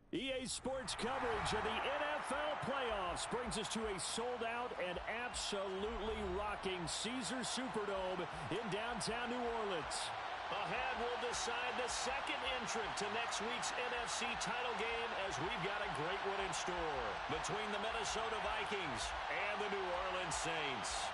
EA Sports coverage of the NFL playoffs brings us to a sold-out and absolutely rocking Caesars Superdome in downtown New Orleans. Ahead, we'll decide the second entrant to next week's NFC title game as we've got a great one in store between the Minnesota Vikings and the New Orleans Saints.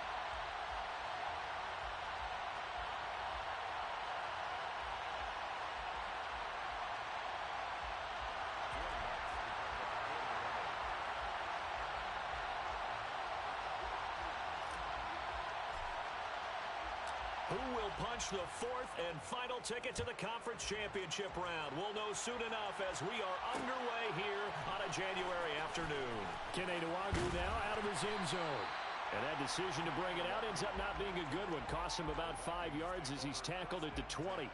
Who will punch the fourth and final ticket to the conference championship round? We'll know soon enough as we are underway here on a January afternoon. Kenny Nwagu now out of his end zone. And that decision to bring it out ends up not being a good one. Costs him about 5 yards as he's tackled at the 20.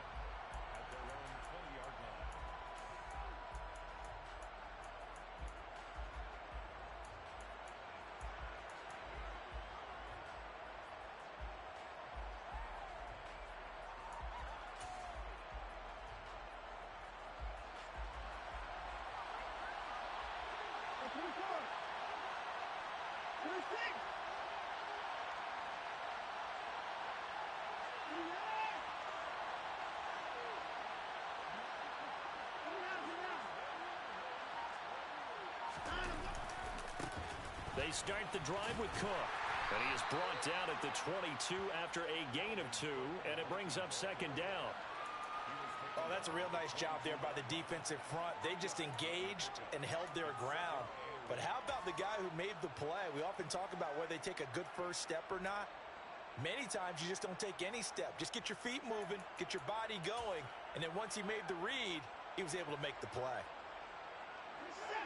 They start the drive with Cook. And he is brought down at the 22 after a gain of 2, and it brings up second down. Oh, that's a real nice job there by the defensive front. They just engaged and held their ground. But how about the guy who made the play? We often talk about whether they take a good first step or not. Many times you just don't take any step. Just get your feet moving, get your body going, and then once he made the read, he was able to make the play.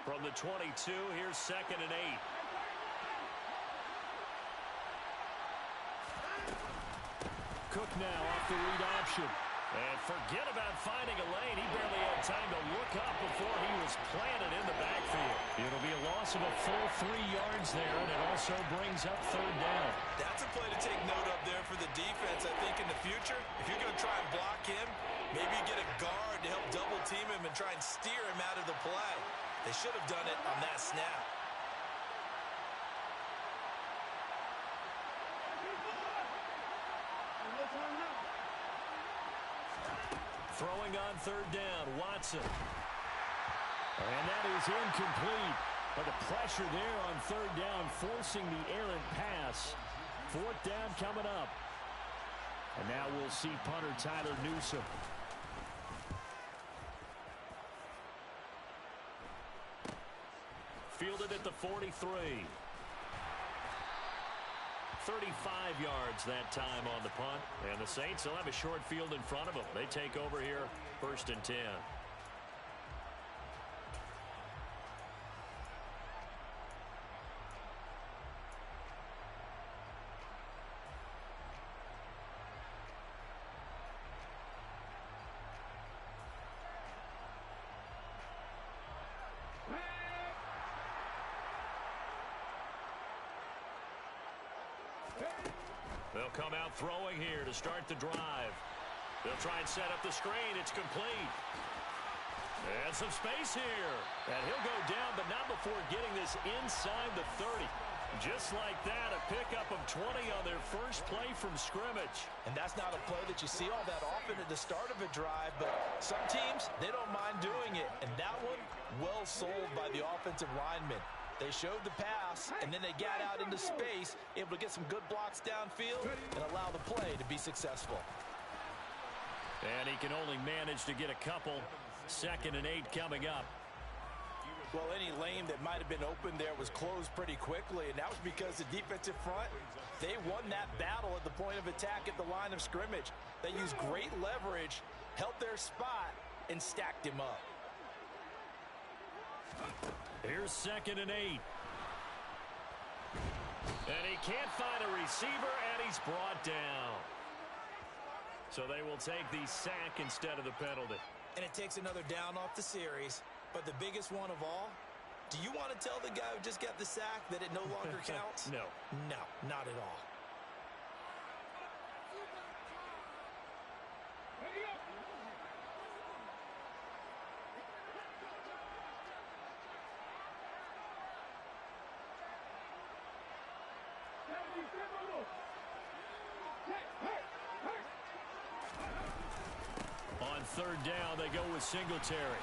From the 22, here's second and 8. Cook now off the read option. And forget about finding a lane. He barely had time to look up before he was planted in the backfield. It'll be a loss of a full 3 yards there, and it also brings up third down. That's a play to take note of there for the defense. I think in the future, if you're going to try and block him, maybe you get a guard to help double team him and try and steer him out of the play. They should have done it on that snap. Throwing on third down, Watson. And that is incomplete. But the pressure there on third down forcing the errant pass. Fourth down coming up. And now we'll see punter Tyler Newsome. Fielded at the 43. 35 yards that time on the punt. And the Saints will have a short field in front of them. They take over here, 1st and 10. They'll come out throwing here to start the drive. They'll try and set up the screen. It's complete. And some space here. And he'll go down, but not before getting this inside the 30. Just like that, a pickup of 20 on their first play from scrimmage. And that's not a play that you see all that often at the start of a drive, but some teams, they don't mind doing it. And that one, well sold by the offensive lineman. They showed the pass, and then they got out into space, able to get some good blocks downfield and allow the play to be successful. And he can only manage to get a couple. 2nd and 8 coming up. Well, any lane that might have been open there was closed pretty quickly, and that was because the defensive front, they won that battle at the point of attack at the line of scrimmage. They used great leverage, held their spot, and stacked him up. Here's 2nd and 8. And he can't find a receiver, and he's brought down. So they will take the sack instead of the penalty. And it takes another down off the series. But the biggest one of all, do you want to tell the guy who just got the sack that it no longer counts? No. No, not at all. third down, they go with Singletary.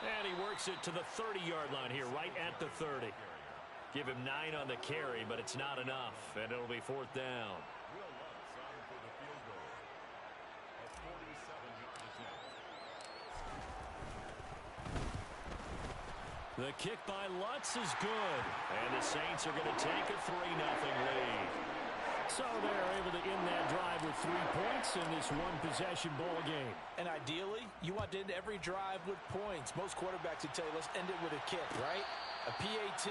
And he works it to the 30-yard line here, right at the 30. Give him 9 on the carry, but it's not enough, and it'll be fourth down. The kick by Lutz is good, and the Saints are going to take a 3-0 lead. So they're able to end that drive with 3 points in this one-possession ball game. And ideally, you want to end every drive with points. Most quarterbacks would tell you, let's end it with a kick, right? A PAT,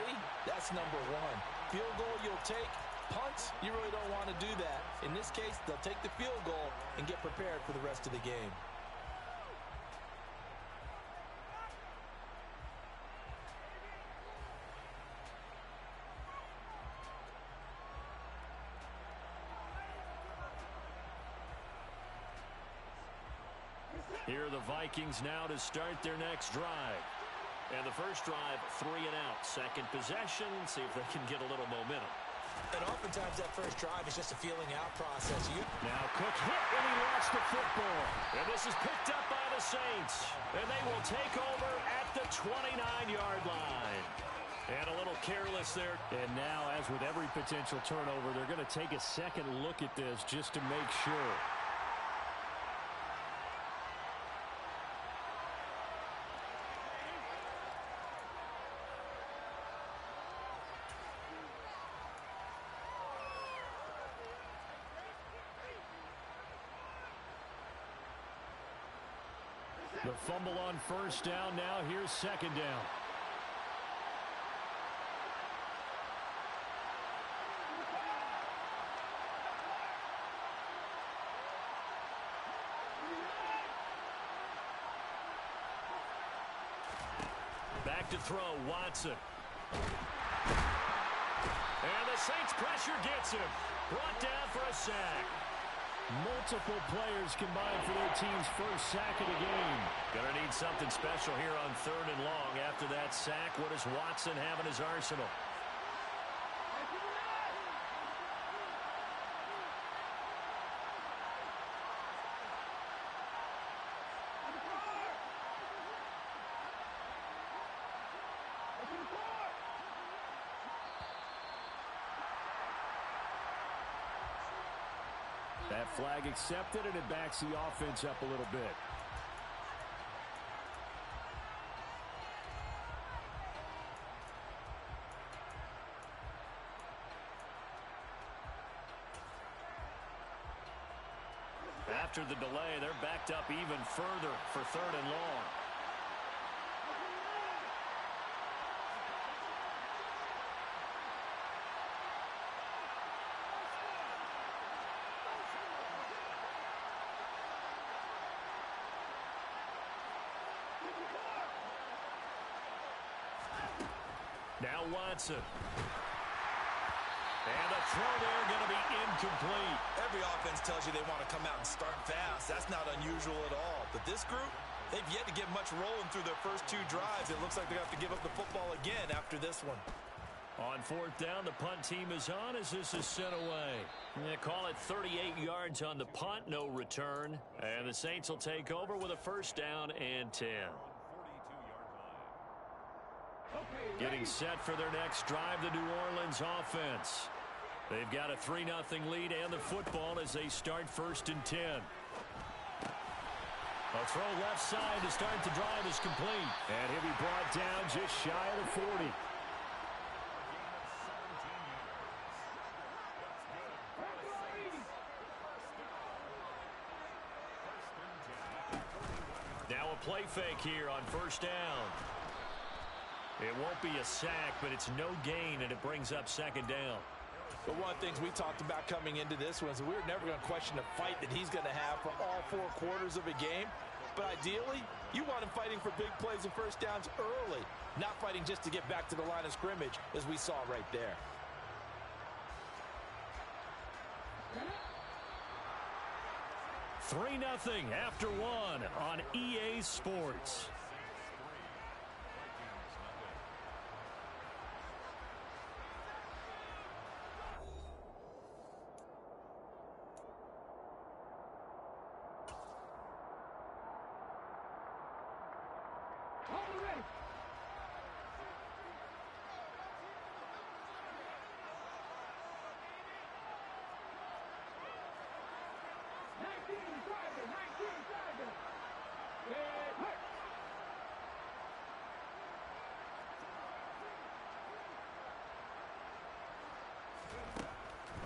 that's number 1. Field goal you'll take. Punts, you really don't want to do that. In this case, they'll take the field goal and get prepared for the rest of the game. Here are the Vikings now to start their next drive. And the first drive, 3 and out. Second possession, see if they can get a little momentum. And oftentimes that first drive is just a feeling out process. Now Cook hit when he lost the football. And this is picked up by the Saints. And they will take over at the 29-yard line. And a little careless there. And now, as with every potential turnover, they're going to take a second look at this just to make sure. The fumble on first down. Now here's second down. Back to throw, Watson. And the Saints pressure gets him. Brought down for a sack. Multiple players combined for their team's first sack of the game. Gonna need something special here on 3rd and long. After that sack, what does Watson have in his arsenal? That flag accepted, and it backs the offense up a little bit. After the delay, they're backed up even further for 3rd and long. Now Watson. And the throw there going to be incomplete. Every offense tells you they want to come out and start fast. That's not unusual at all. But this group, they've yet to get much rolling through their first 2 drives. It looks like they have to give up the football again after this one. On 4th down, the punt team is on as this is sent away. They call it 38 yards on the punt, no return. And the Saints will take over with a first down and 10. Getting set for their next drive, the New Orleans offense. They've got a 3-0 lead and the football as they start 1st and 10. A throw left side to start the drive is complete. And he'll be brought down just shy of the 40. Now a play fake here on 1st down. It won't be a sack, but it's no gain, and it brings up 2nd down. But one of the things we talked about coming into this one is we're never going to question the fight that he's going to have for all 4 quarters of a game. But ideally, you want him fighting for big plays and first downs early, not fighting just to get back to the line of scrimmage, as we saw right there. Three 3-0 after 1 on EA Sports.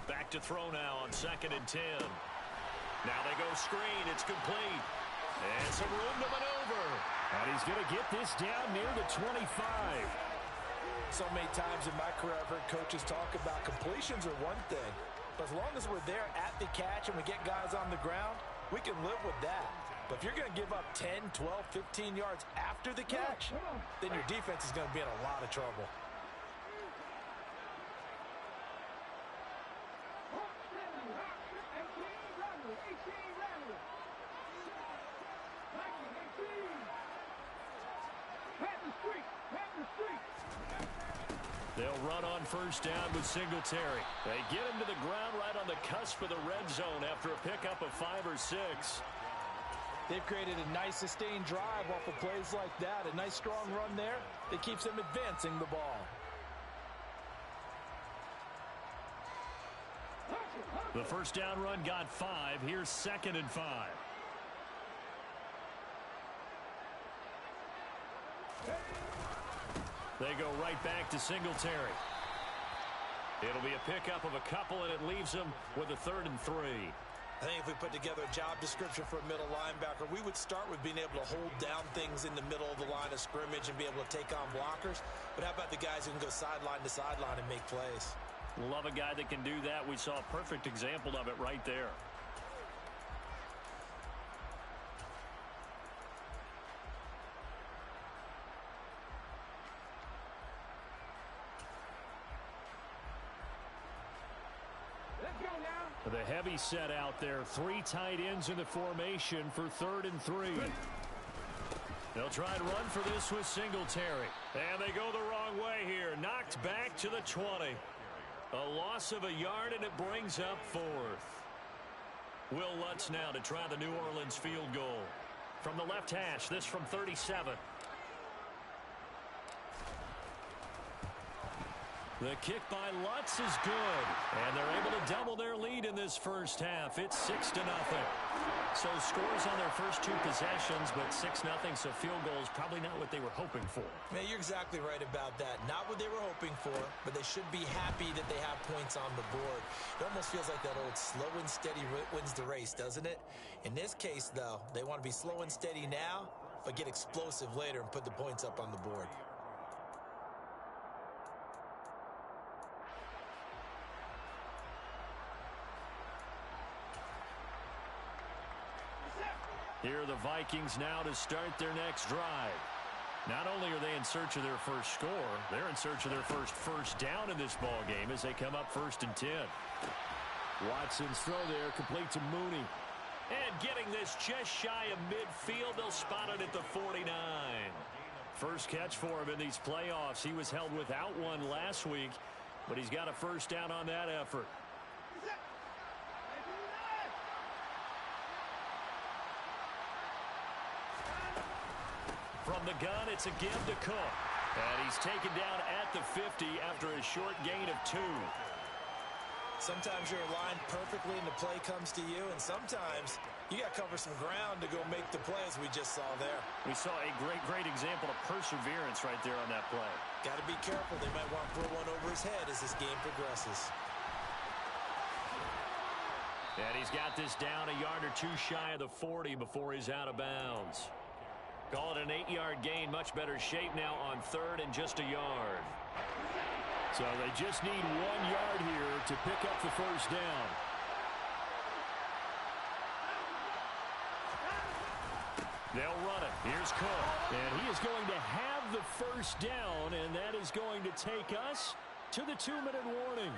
Back to throw now on 2nd and 10. Now they go screen. It's complete. And some room to maneuver. And he's going to get this down near the 25. So many times in my career, I've heard coaches talk about completions are one thing. But as long as we're there at the catch and we get guys on the ground, we can live with that. But if you're going to give up 10, 12, 15 yards after the catch, then your defense is going to be in a lot of trouble. They'll run on 1st down with Singletary. They get him to the ground right on the cusp of the red zone after a pickup of 5 or 6. They've created a nice sustained drive off of plays like that. A nice strong run there that keeps them advancing the ball. The 1st down run got 5. Here's 2nd and 5. They go right back to Singletary. It'll be a pickup of a couple, and it leaves them with a 3rd and 3. I think if we put together a job description for a middle linebacker, we would start with being able to hold down things in the middle of the line of scrimmage and be able to take on blockers. But how about the guys who can go sideline to sideline and make plays? Love a guy that can do that. We saw a perfect example of it right there. The heavy set out there. 3 tight ends in the formation for 3rd and 3. They'll try and run for this with Singletary. And they go the wrong way here. Knocked back to the 20. A loss of a yard, and it brings up 4th. Will Lutz now to try the New Orleans field goal. From the left hash, this from 37. The kick by Lutz is good, and they're able to double their lead in this 1st half. It's 6-0. So scores on their first 2 possessions, but 6-0, so field goals probably not what they were hoping for. Man, you're exactly right about that. Not what they were hoping for, but they should be happy that they have points on the board. It almost feels like that old slow and steady wins the race, doesn't it? In this case, though, they want to be slow and steady now, but get explosive later and put the points up on the board. Here are the Vikings now to start their next drive. Not only are they in search of their first score, they're in search of their first down in this ball game as they come up 1st and 10. Watson's throw there, complete to Mooney. And getting this just shy of midfield, they'll spot it at the 49. First catch for him in these playoffs. He was held without one last week, but he's got a 1st down on that effort. From the gun, it's a give to Cook. And he's taken down at the 50 after a short gain of 2. Sometimes you're aligned perfectly and the play comes to you, and sometimes you got to cover some ground to go make the play, as we just saw there. We saw a great example of perseverance right there on that play. Got to be careful. They might want to throw one over his head as this game progresses. And he's got this down a yard or 2 shy of the 40 before he's out of bounds. Call it an 8-yard gain. Much better shape now on 3rd and just a yard. So they just need 1 yard here to pick up the 1st down. They'll run it. Here's Cook. And he is going to have the 1st down, and that is going to take us to the 2-minute warning.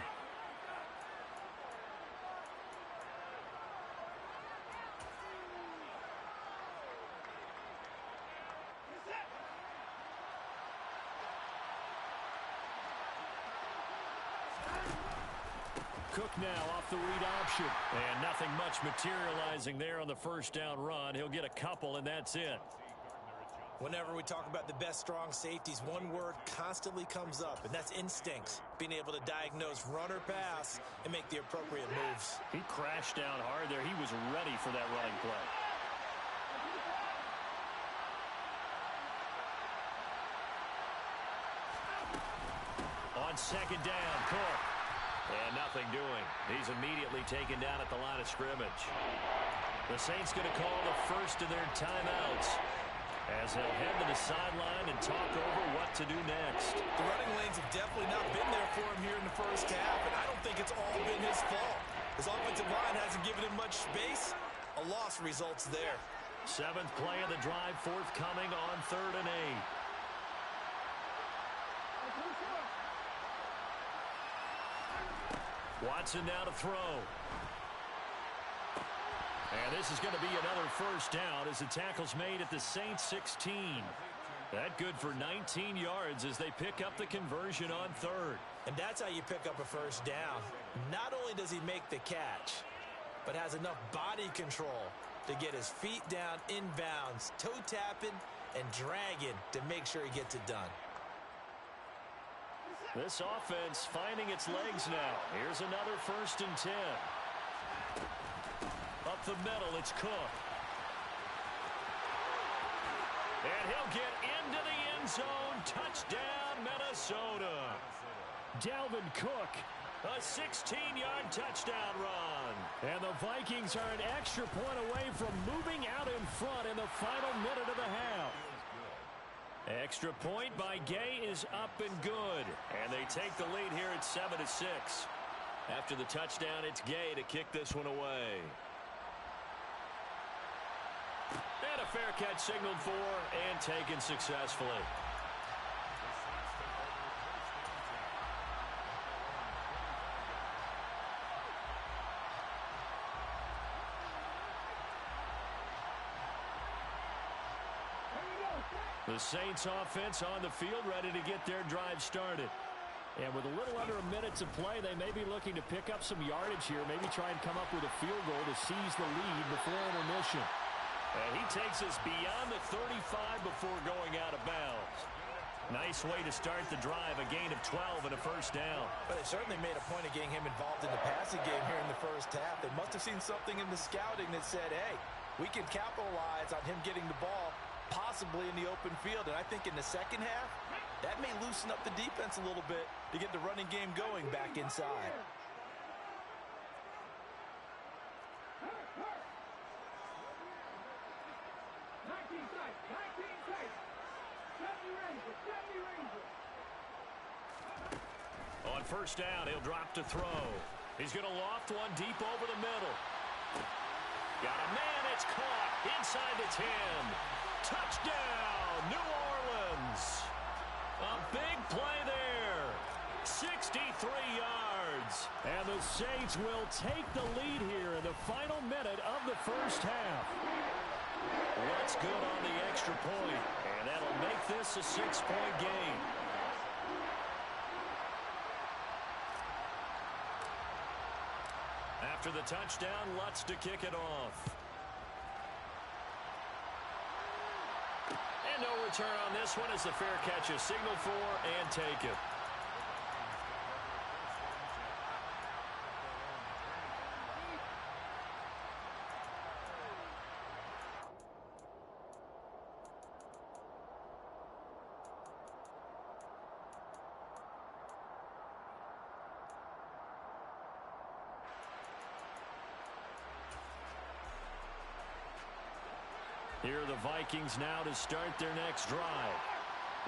Cook now off the read option. And nothing much materializing there on the 1st down run. He'll get a couple, and that's it. Whenever we talk about the best strong safeties, one word constantly comes up, and that's instincts. Being able to diagnose run or pass and make the appropriate moves. He crashed down hard there. He was ready for that running play. On second down, Cook. And nothing doing. He's immediately taken down at the line of scrimmage. The Saints going to call the first of their timeouts as they'll head to the sideline and talk over what to do next. The running lanes have definitely not been there for him here in the first half, and I don't think it's all been his fault. His offensive line hasn't given him much space. A loss results there. Seventh play of the drive forthcoming on 3rd and 8. Watson now to throw. And this is going to be another first down as the tackle's made at the Saints 16. That good for 19 yards as they pick up the conversion on 3rd. And that's how you pick up a first down. Not only does he make the catch, but has enough body control to get his feet down inbounds, toe tapping and dragging to make sure he gets it done. This offense finding its legs now. Here's another 1st and 10. Up the middle, it's Cook. And he'll get into the end zone. Touchdown, Minnesota. Dalvin Cook, a 16-yard touchdown run. And the Vikings are an extra point away from moving out in front in the final minute of the half. Extra point by Gay is up and good. And they take the lead here at 7-6. After the touchdown, it's Gay to kick this one away. And a fair catch signaled for and taken successfully. The Saints offense on the field ready to get their drive started. And with a little under a minute to play, they may be looking to pick up some yardage here, maybe try and come up with a field goal to seize the lead before intermission. And he takes us beyond the 35 before going out of bounds. Nice way to start the drive, a gain of 12 and a first down. But they certainly made a point of getting him involved in the passing game here in the first half. They must have seen something in the scouting that said, hey, we can capitalize on him getting the ball possibly in the open field. And I think in the second half, that may loosen up the defense a little bit to get the running game going back inside. On first down, he'll drop to throw. He's going to loft one deep over the middle. Got a man, it's caught inside the 10. Touchdown, New Orleans. A big play there. 63 yards. And the Saints will take the lead here in the final minute of the first half. What's good on the extra point? And that'll make this a 6-point game. After the touchdown, Lutz to kick it off. And no return on this one as the fair catch is signaled for and taken. Here are the Vikings now to start their next drive.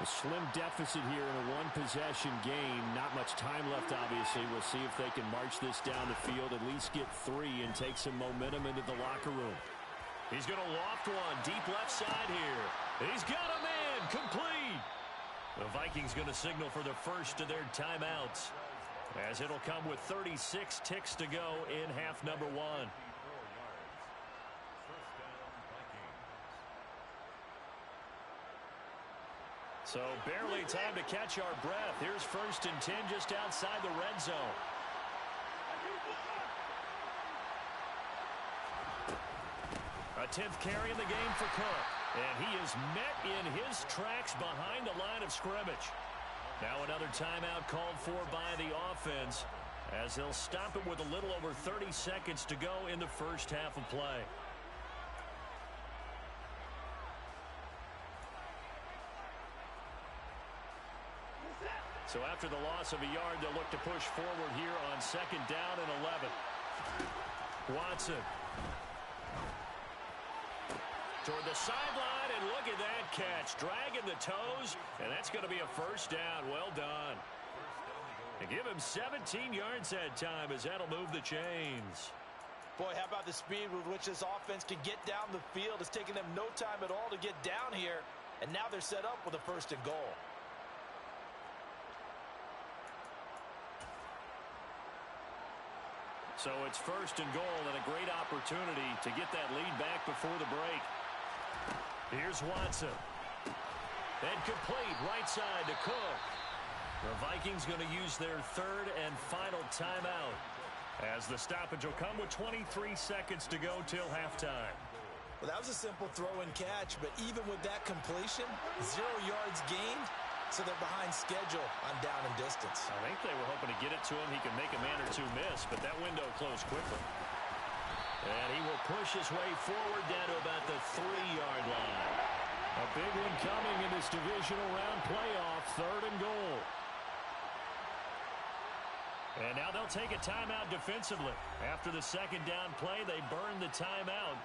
A slim deficit here in a one-possession game. Not much time left, obviously. We'll see if they can march this down the field, at least get 3 and take some momentum into the locker room. He's going to loft one deep left side here. He's got a man complete. The Vikings going to signal for the first of their timeouts, as it'll come with 36 ticks to go in half number 1. So barely time to catch our breath. Here's 1st and 10 just outside the red zone. A 10th carry in the game for Cook. And he is met in his tracks behind the line of scrimmage. Now another timeout called for by the offense as they'll stop it with a little over 30 seconds to go in the first half of play. So after the loss of a yard, they'll look to push forward here on second down and 11. Watson. Toward the sideline, and look at that catch. Dragging the toes, and that's going to be a first down. Well done. And give him 17 yards that time as that'll move the chains. Boy, how about the speed with which this offense can get down the field? It's taking them no time at all to get down here, and now they're set up with a first and goal. So it's first and goal and a great opportunity to get that lead back before the break. Here's Watson. And complete right side to Cook. The Vikings going to use their third and final timeout as the stoppage will come with 23 seconds to go till halftime. Well, that was a simple throw and catch, but even with that completion, 0 yards gained, so they're behind schedule on down and distance. I think they were hoping to get it to him. He could make a man or two miss, but that window closed quickly. And he will push his way forward down to about the 3-yard line. A big one coming in this divisional round playoff, third and goal. And now they'll take a timeout defensively. After the second down play, they burn the timeout,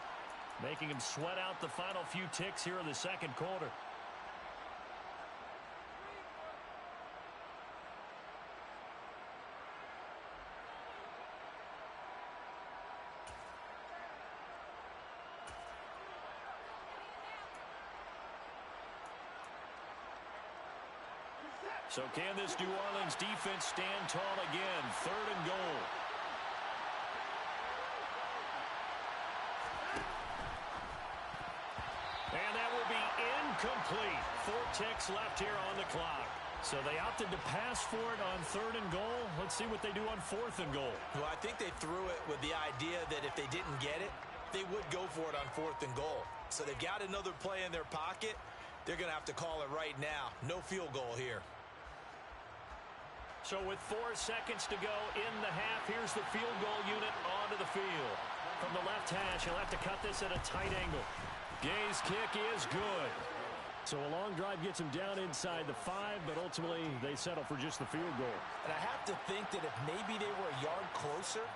making him sweat out the final few ticks here in the second quarter. So can this New Orleans defense stand tall again? Third and goal. And that will be incomplete. 4 ticks left here on the clock. So they opted to pass for it on third and goal. Let's see what they do on fourth and goal. Well, I think they threw it with the idea that if they didn't get it, they would go for it on fourth and goal. So they've got another play in their pocket. They're going to have to call it right now. No field goal here. So with 4 seconds to go in the half, here's the field goal unit onto the field. From the left hash, he'll have to cut this at a tight angle. Gay's kick is good. So a long drive gets him down inside the 5, but ultimately they settle for just the field goal. And I have to think that if maybe they were a yard closer,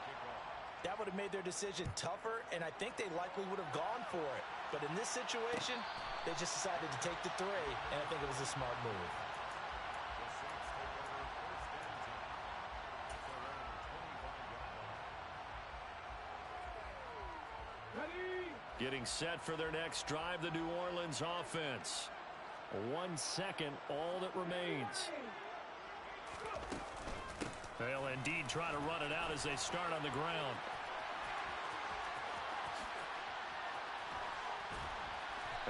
that would have made their decision tougher, and I think they likely would have gone for it. But in this situation, they just decided to take the 3, and I think it was a smart move. Getting set for their next drive, the New Orleans offense. 1 second, all that remains. They'll indeed try to run it out as they start on the ground.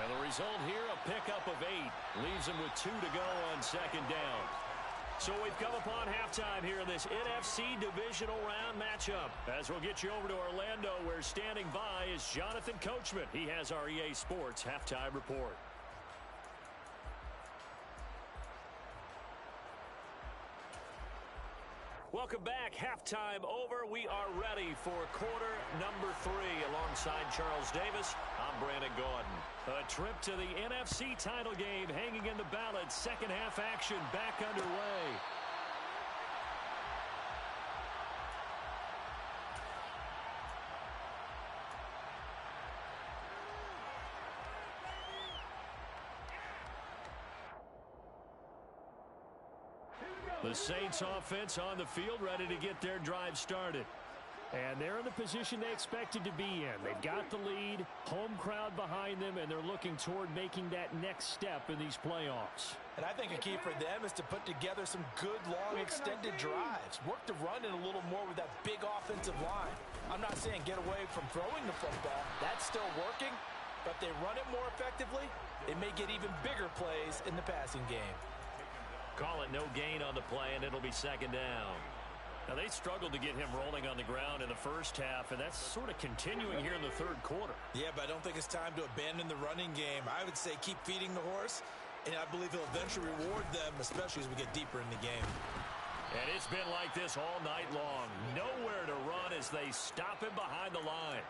And the result here, a pickup of 8. Leaves them with 2 to go on second down. So we've come upon halftime here in this NFC Divisional Round matchup. As we'll get you over to Orlando, where standing by is Jonathan Coachman. He has our EA Sports Halftime Report. Welcome back. Halftime over. We are ready for quarter number 3. Alongside Charles Davis, I'm Brandon Gaudin. A trip to the NFC title game hanging in the balance. Second half action back underway. The Saints offense on the field, ready to get their drive started. And they're in the position they expected to be in. They've got the lead, home crowd behind them, and they're looking toward making that next step in these playoffs. And I think a key for them is to put together some good, long, extended drives. Work the run in a little more with that big offensive line. I'm not saying get away from throwing the football. That's still working. But if they run it more effectively, they may get even bigger plays in the passing game. Call it no gain on the play, and it'll be second down. Now, they struggled to get him rolling on the ground in the first half, and that's sort of continuing here in the third quarter. Yeah, but I don't think it's time to abandon the running game. I would say keep feeding the horse, and I believe he'll eventually reward them, especially as we get deeper in the game. And it's been like this all night long. Nowhere to run as they stop him behind the line.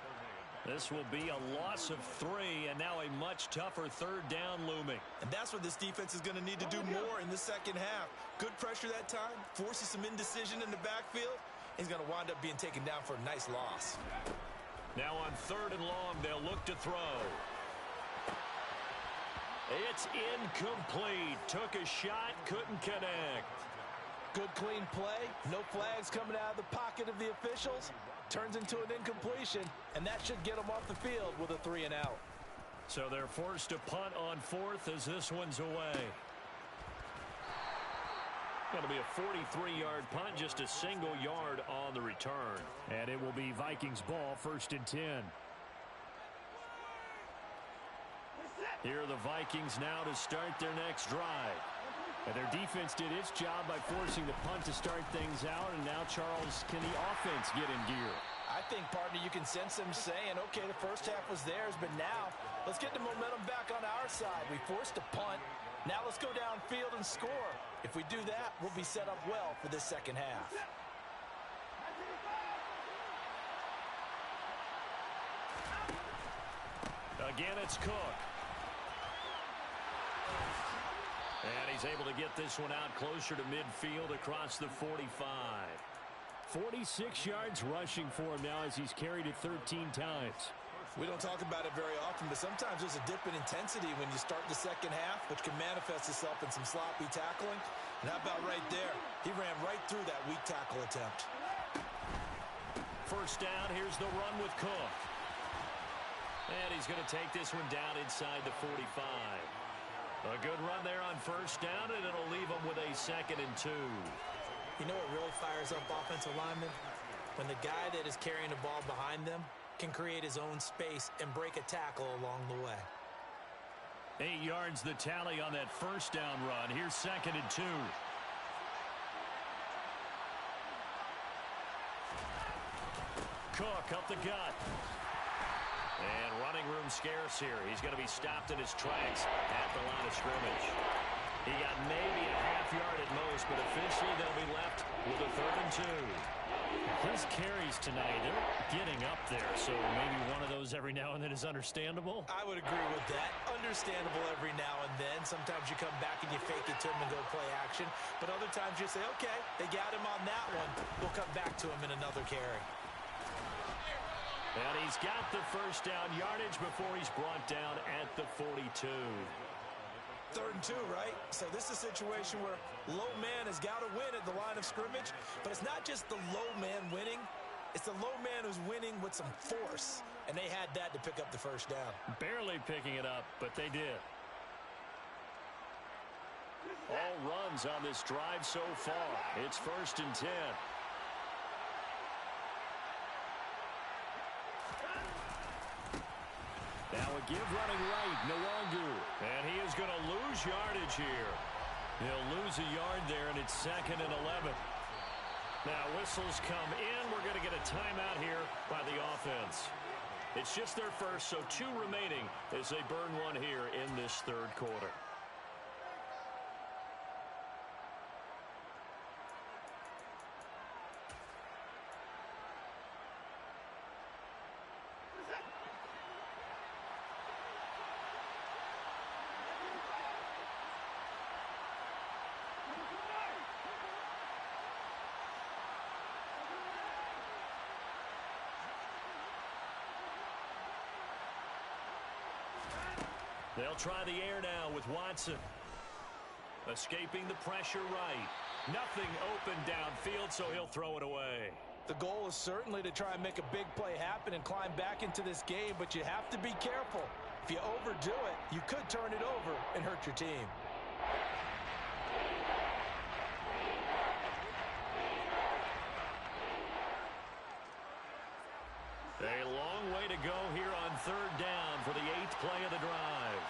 This will be a loss of 3, and now a much tougher third down looming. And that's what this defense is going to need to do more in the second half. Good pressure that time, forces some indecision in the backfield. He's going to wind up being taken down for a nice loss. Now on 3rd and long, they'll look to throw. It's incomplete. Took a shot, couldn't connect. Good clean play. No flags coming out of the pocket of the officials. Turns into an incompletion, and that should get them off the field with a 3 and out. So they're forced to punt on 4th as this one's away. Going to be a 43-yard punt, just a single yard on the return. And it will be Vikings ball, 1st and 10. Here are the Vikings now to start their next drive. And their defense did its job by forcing the punt to start things out. And now, Charles, can the offense get in gear? I think, partner, you can sense them saying, okay, the first half was theirs, but now let's get the momentum back on our side. We forced a punt. Now let's go downfield and score. If we do that, we'll be set up well for this second half. Again, it's Cook. And he's able to get this one out closer to midfield across the 45. 46 yards rushing for him now as he's carried it 13 times. We don't talk about it very often, but sometimes there's a dip in intensity when you start the second half, which can manifest itself in some sloppy tackling. And how about right there? He ran right through that weak tackle attempt. First down, here's the run with Cook. And he's going to take this one down inside the 45. A good run there on first down, and it'll leave them with a 2nd and 2. You know what really fires up offensive linemen? When the guy that is carrying the ball behind them can create his own space and break a tackle along the way. 8 yards the tally on that first down run. Here's 2nd and 2. Cook up the gut. And running room scarce here. He's going to be stopped in his tracks at the line of scrimmage. He got maybe a half yard at most, but officially they'll be left with a 3rd and 2. His carries tonight, they're getting up there, so maybe one of those every now and then is understandable. I would agree with that. Understandable every now and then. Sometimes you come back and you fake it to him and go play action. But other times you say, okay, they got him on that one. We'll come back to him in another carry. And he's got the first down yardage before he's brought down at the 42. 3rd and 2, right? So this is a situation where low man has got to win at the line of scrimmage, but it's not just the low man winning. It's the low man who's winning with some force, and they had that to pick up the first down. Barely picking it up, but they did. All runs on this drive so far. It's 1st and 10. Now a give running right, Nwangu. And he is going to lose yardage here. He'll lose a yard there, and it's 2nd and 11. Now whistles come in. We're going to get a timeout here by the offense. It's just their first, so 2 remaining as they burn one here in this 3rd quarter. They'll try the air now with Watson. Escaping the pressure right. Nothing open downfield, so he'll throw it away. The goal is certainly to try and make a big play happen and climb back into this game, but you have to be careful. If you overdo it, you could turn it over and hurt your team. A long way to go here on 3rd down for the 8th play of the drive.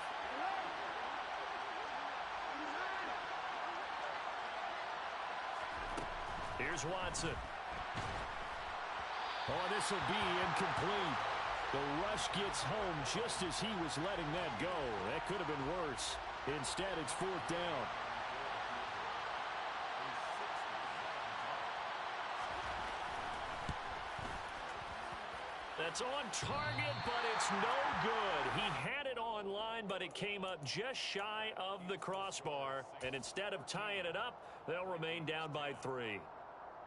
Here's Watson. Oh, this will be incomplete. The rush gets home just as he was letting that go. That could have been worse. Instead, it's 4th down. That's on target, but it's no good. He had it on line, but it came up just shy of the crossbar. And instead of tying it up, they'll remain down by 3.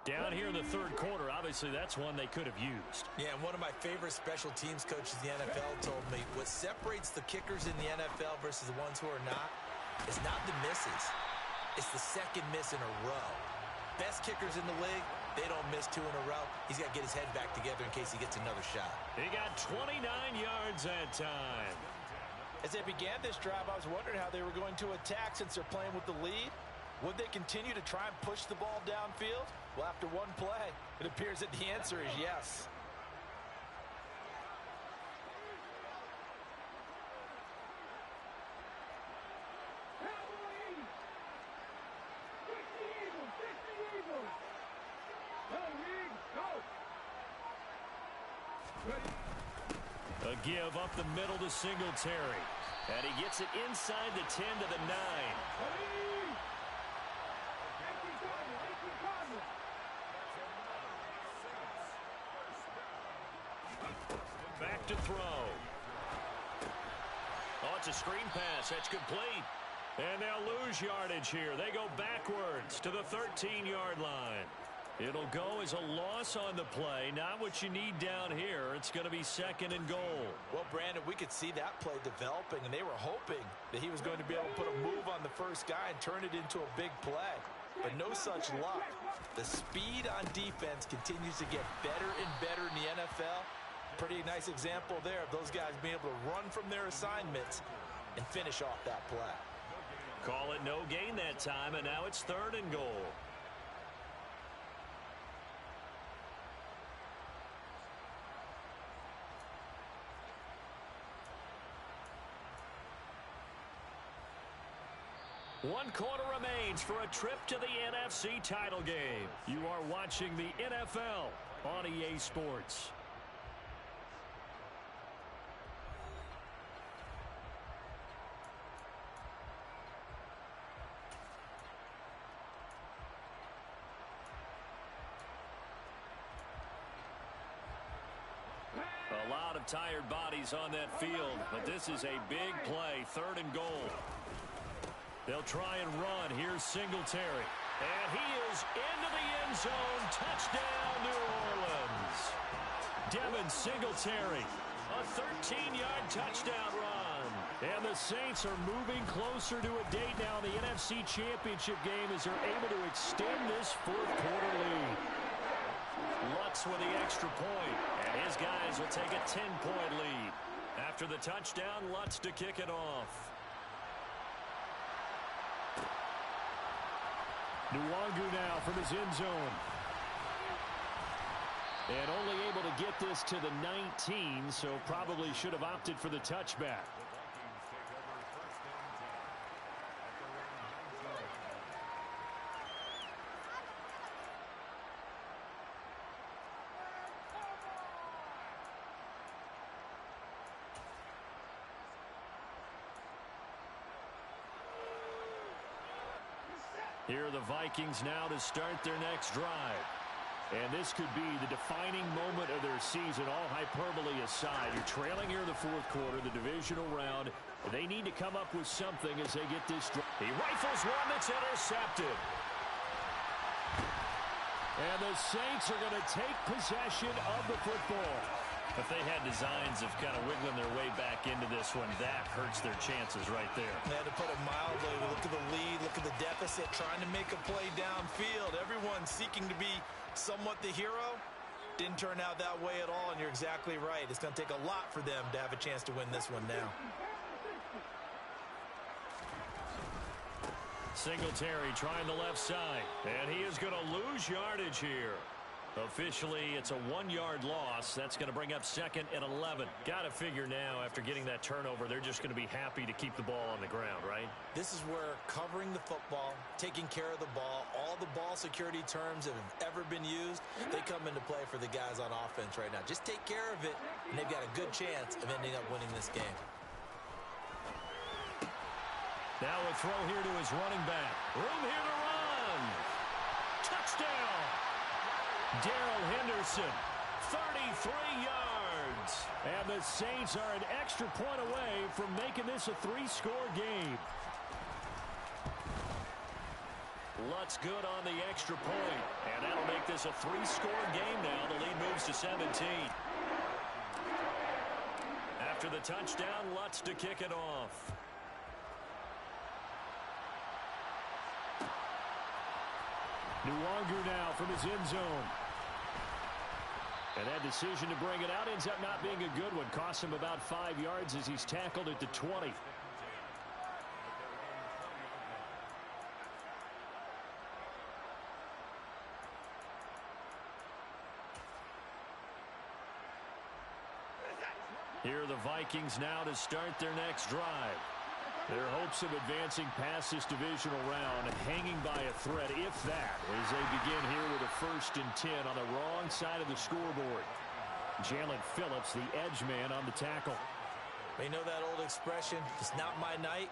Down here in the 3rd quarter, obviously that's one they could have used. Yeah, and one of my favorite special teams coaches in the NFL told me what separates the kickers in the NFL versus the ones who are not is not the misses. It's the second miss in a row. Best kickers in the league, they don't miss 2 in a row. He's got to get his head back together in case he gets another shot. He got 29 yards that time. As they began this drive, I was wondering how they were going to attack since they're playing with the lead. Would they continue to try and push the ball downfield? Well, after one play, it appears that the answer is yes. A give up the middle to Singletary. And he gets it inside the 10 to the 9. Back to throw. Oh, it's a screen pass. That's complete. And they'll lose yardage here. They go backwards to the 13-yard line. It'll go as a loss on the play. Not what you need down here. It's going to be 2nd and goal. Well, Brandon, we could see that play developing, and they were hoping that he was going to be able to put a move on the first guy and turn it into a big play. But no such luck. The speed on defense continues to get better and better in the NFL. Pretty nice example there of those guys being able to run from their assignments and finish off that play. Call it no gain that time, and now it's 3rd and goal. One quarter remains for a trip to the NFC title game. You are watching the NFL on EA Sports. A lot of tired bodies on that field, but this is a big play, 3rd and goal. They'll try and run. Here's Singletary. And he is into the end zone. Touchdown, New Orleans. Devin Singletary. A 13-yard touchdown run. And the Saints are moving closer to a date now in the NFC Championship game as they're able to extend this 4th quarter lead. Lutz with the extra point. And his guys will take a 10-point lead. After the touchdown, Lutz to kick it off. Nwangu now from his end zone. And only able to get this to the 19, so probably should have opted for the touchback. Here are the Vikings now to start their next drive. And this could be the defining moment of their season, all hyperbole aside. You're trailing here in the 4th quarter, the divisional round. They need to come up with something as they get this drive. He rifles one that's intercepted. And the Saints are going to take possession of the football. If they had designs of kind of wiggling their way back into this one, that hurts their chances right there. Yeah, to put it mildly, look at the lead, look at the deficit, trying to make a play downfield. Everyone seeking to be somewhat the hero. Didn't turn out that way at all, and you're exactly right. It's going to take a lot for them to have a chance to win this one now. Singletary trying the left side, and he is going to lose yardage here. Officially, it's a 1-yard loss. That's going to bring up 2nd and 11. Got to figure now, after getting that turnover, they're just going to be happy to keep the ball on the ground, right? This is where covering the football, taking care of the ball, all the ball security terms that have ever been used, they come into play for the guys on offense right now. Just take care of it, and they've got a good chance of ending up winning this game. Now a throw here to his running back. Room here to run. Touchdown. Darrell Henderson, 33 yards. And the Saints are an extra point away from making this a 3-score game. Lutz good on the extra point. And that'll make this a 3-score game now. The lead moves to 17. After the touchdown, Lutz to kick it off. Nwangu now from his end zone. And that decision to bring it out ends up not being a good one. Costs him about 5 yards as he's tackled at the 20. Here are the Vikings now to start their next drive. Their hopes of advancing past this divisional round hanging by a thread, if that, as they begin here with a 1st and 10 on the wrong side of the scoreboard. Jalen Phillips, the edge man, on the tackle. You know that old expression, it's not my night?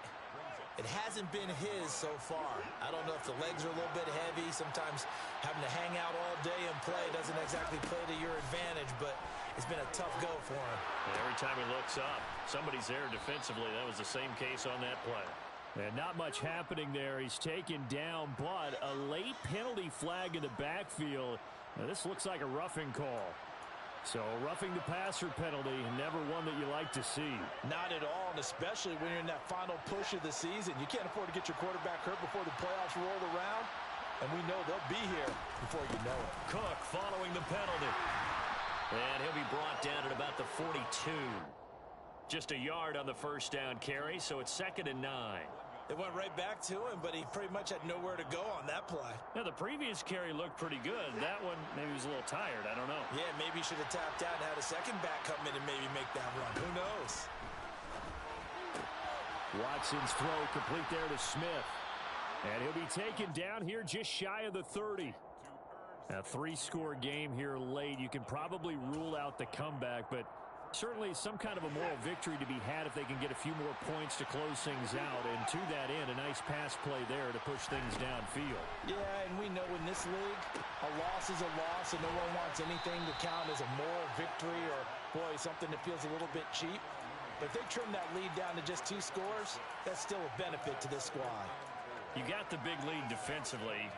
It hasn't been his so far. I don't know if the legs are a little bit heavy. Sometimes having to hang out all day and play doesn't exactly play to your advantage, but it's been a tough go for him. And every time he looks up, somebody's there defensively. That was the same case on that play. And not much happening there. He's taken down, but a late penalty flag in the backfield. Now, this looks like a roughing call. So, roughing the passer penalty, never one that you like to see. Not at all, and especially when you're in that final push of the season. You can't afford to get your quarterback hurt before the playoffs roll around, and we know they'll be here before you know it. Cook following the penalty. And he'll be brought down at about the 42. Just a yard on the 1st down carry, so it's 2nd and 9. They went right back to him, but he pretty much had nowhere to go on that play. Now, the previous carry looked pretty good. That one, maybe he was a little tired. I don't know. Yeah, maybe he should have tapped out and had a second back come in and maybe make that run. Who knows? Watson's throw complete there to Smith. And he'll be taken down here just shy of the 30. A 3-score game here late. You can probably rule out the comeback, but certainly some kind of a moral victory to be had if they can get a few more points to close things out. And to that end, a nice pass play there to push things downfield. Yeah, and we know in this league, a loss is a loss, and no one wants anything to count as a moral victory or, boy, something that feels a little bit cheap. But if they trim that lead down to just 2 scores, that's still a benefit to this squad. You got the big lead defensively,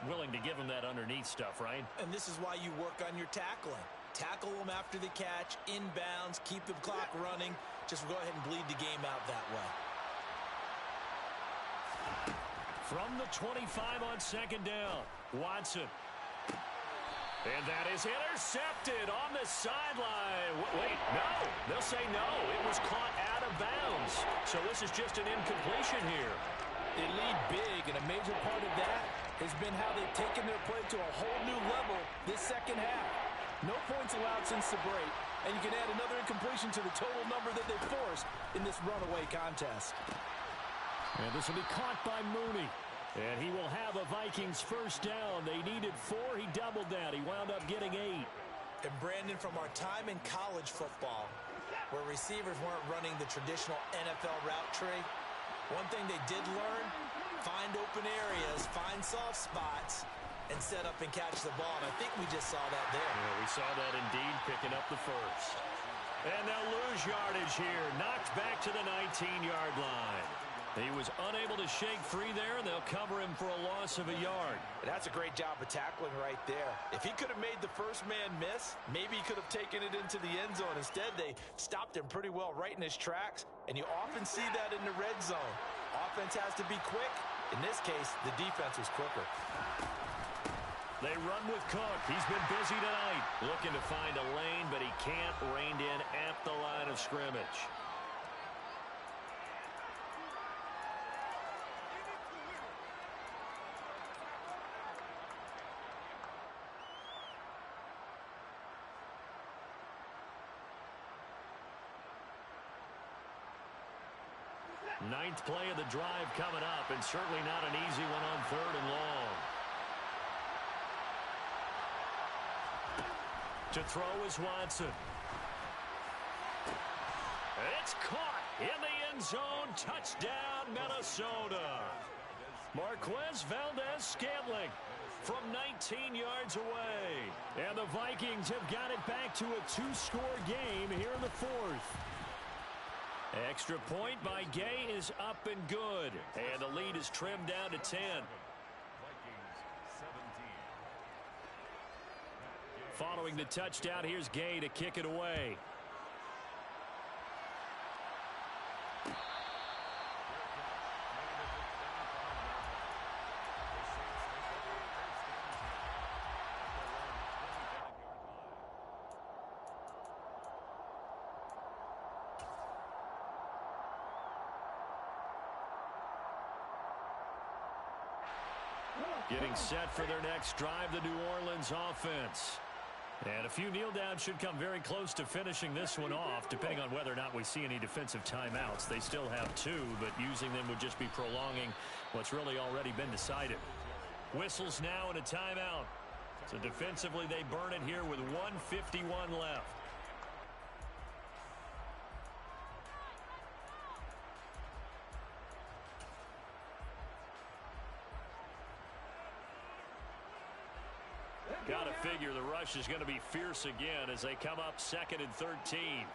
willing to give them that underneath stuff, right? And this is why you work on your tackling. Tackle them after the catch, inbounds, keep the clock running. Just go ahead and bleed the game out that way. From the 25 on 2nd down, Watson. And that is intercepted on the sideline. Wait, no. They'll say no. It was caught out of bounds. So this is just an incompletion here. They lead big, and a major part of that has been how they've taken their play to a whole new level this second half. No points allowed since the break, and you can add another incompletion to the total number that they forced in this runaway contest. And this will be caught by Mooney. And he will have a Vikings 1st down. They needed 4. He doubled that. He wound up getting 8. And Brandon, from our time in college football, where receivers weren't running the traditional NFL route tree, one thing they did learn, find open areas, find soft spots, and set up and catch the ball. And I think we just saw that there. Yeah, we saw that indeed, picking up the 1st. And they'll lose yardage here. Knocked back to the 19-yard line. He was unable to shake free there, and they'll cover him for a loss of a yard. And that's a great job of tackling right there. If he could have made the first man miss, maybe he could have taken it into the end zone. Instead, they stopped him pretty well right in his tracks, and you often see that in the red zone. Offense has to be quick. In this case, the defense was quicker. They run with Cook. He's been busy tonight, looking to find a lane, but he can't. Reined in at the line of scrimmage. Ninth play of the drive coming up, and certainly not an easy one on 3rd and long. To throw is Watson. It's caught in the end zone. Touchdown, Minnesota. Marquez Valdez-Scantling from 19 yards away. And the Vikings have got it back to a 2-score game here in the 4th. Extra point by Gay is up and good. And the lead is trimmed down to 10. Following the touchdown, here's Gay to kick it away. Getting set for their next drive, the New Orleans offense. And a few kneel downs should come very close to finishing this one off, depending on whether or not we see any defensive timeouts. They still have 2, but using them would just be prolonging what's really already been decided. Whistles now and a timeout. So defensively, they burn it here with 1:51 left. Got to figure the rush is going to be fierce again as they come up 2nd and 13.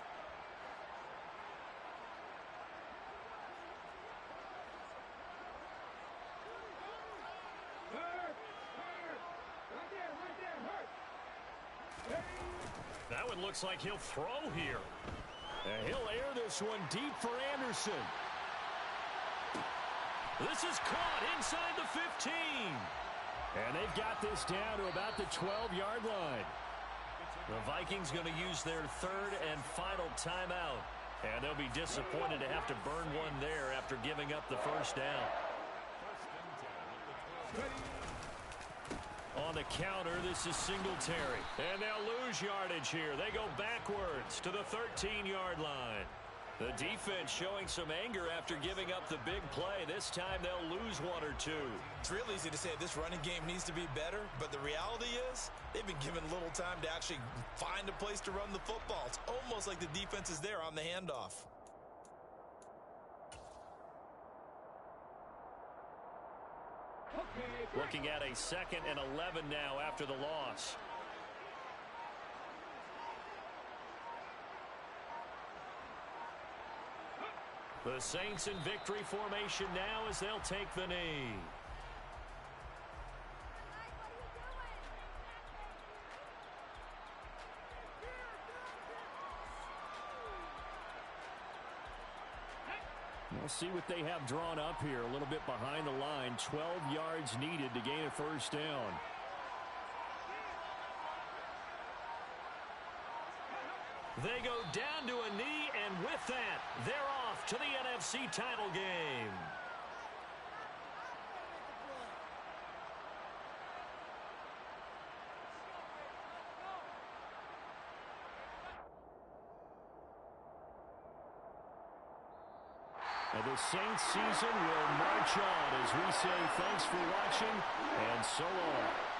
That one looks like he'll throw here. And he'll air this one deep for Anderson. This is caught inside the 15. And they've got this down to about the 12-yard line. The Vikings going to use their 3rd and final timeout. And they'll be disappointed to have to burn one there after giving up the first down. On the counter, this is Singletary. And they'll lose yardage here. They go backwards to the 13-yard line. The defense showing some anger after giving up the big play. This time they'll lose 1 or 2. It's real easy to say this running game needs to be better, but the reality is they've been given little time to actually find a place to run the football. It's almost like the defense is there on the handoff. Looking at a 2nd and 11 now after the loss. The Saints in victory formation now as they'll take the knee. We'll see what they have drawn up here. A little bit behind the line. 12 yards needed to gain a first down. They go down to a knee, and with that, they're off to the NFC title game. And the Saints season will march on as we say thanks for watching and so long.